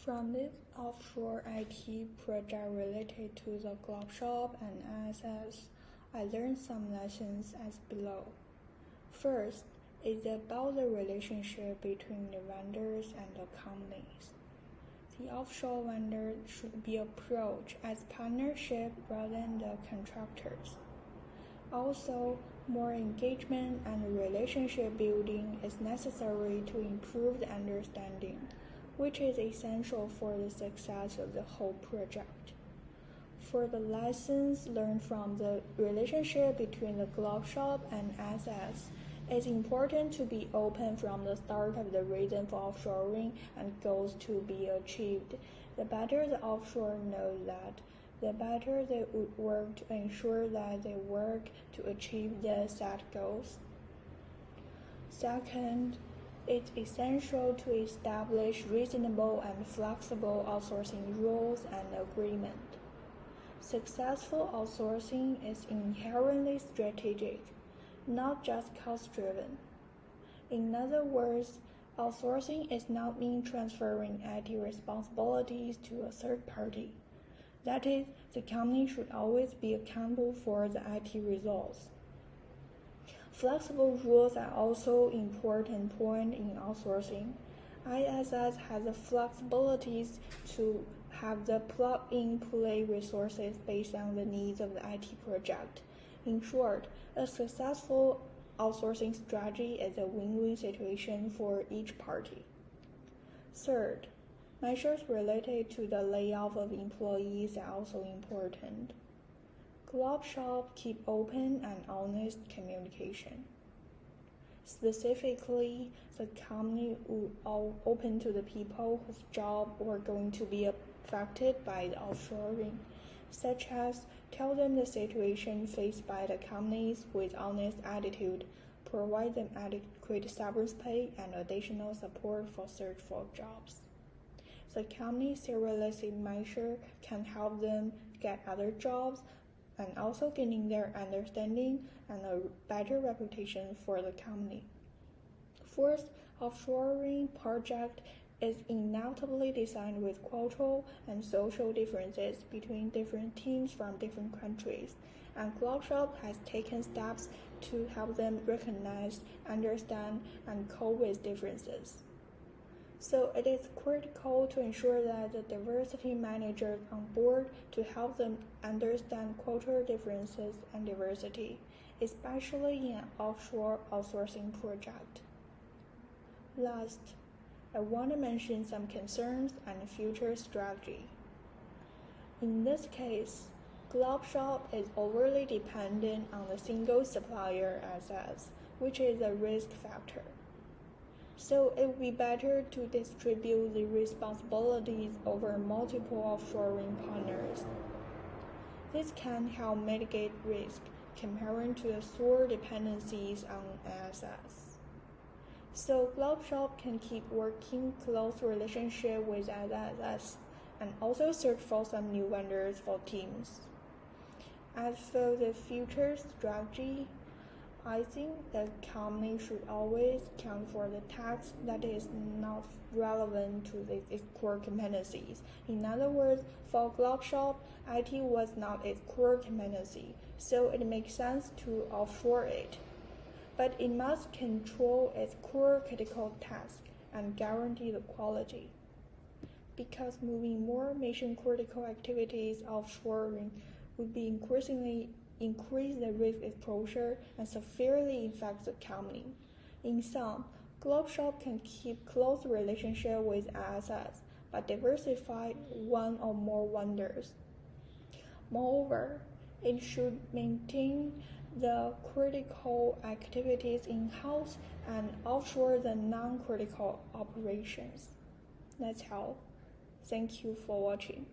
From this offshore IT project related to the glove shop and ISS, I learned some lessons as below. First is about the relationship between the vendors and the companies. The offshore vendors should be approached as partnership rather than the contractors. Also, more engagement and relationship building is necessary to improve the understanding, which is essential for the success of the whole project. For the lessons learned from the relationship between the glove shop and SS, it's important to be open from the start of the reason for offshoring and goals to be achieved. The better the offshore knows that, the better they would work to ensure that they work to achieve the set goals. Second, it's essential to establish reasonable and flexible outsourcing rules and agreement. Successful outsourcing is inherently strategic, not just cost-driven. In other words, outsourcing is not mean transferring IT responsibilities to a third party. That is, the company should always be accountable for the IT results. Flexible rules are also an important point in outsourcing. ISS has the flexibilities to have the plug-in-play resources based on the needs of the IT project. In short, a successful outsourcing strategy is a win-win situation for each party. Third, measures related to the layoff of employees are also important. Glove shop keep open and honest communication. Specifically, the company would open to the people whose jobs were going to be affected by the offshoring, such as tell them the situation faced by the companies with honest attitude, provide them adequate severance pay and additional support for search for jobs. The company's serialistic measure can help them get other jobs and also gaining their understanding and a better reputation for the company. Fourth, offshoring project is inevitably designed with cultural and social differences between different teams from different countries, and Glove Shop has taken steps to help them recognize, understand, and cope with differences. So it is critical to ensure that the diversity managers on board to help them understand cultural differences and diversity, especially in an offshore outsourcing project. Last, I want to mention some concerns and future strategy. In this case, Glove Shop is overly dependent on the single supplier SS, which is a risk factor. So it would be better to distribute the responsibilities over multiple offshoring partners. This can help mitigate risk comparing to the sore dependencies on SS. So Glove Shop can keep working close relationship with SS and also search for some new vendors for teams. As for the future strategy, I think the company should always count for the tax that is not relevant to its core competencies. In other words, for Glove Shop, IT was not its core competency, so it makes sense to offshore it. But it must control its core critical task and guarantee the quality. Because moving more mission-critical activities offshoring would be increase the risk exposure and severely affect the company. In sum, Glove Shop can keep close relationship with ISS, but diversify one or more vendors. Moreover, it should maintain the critical activities in-house and offshore the non-critical operations. That's all. Thank you for watching.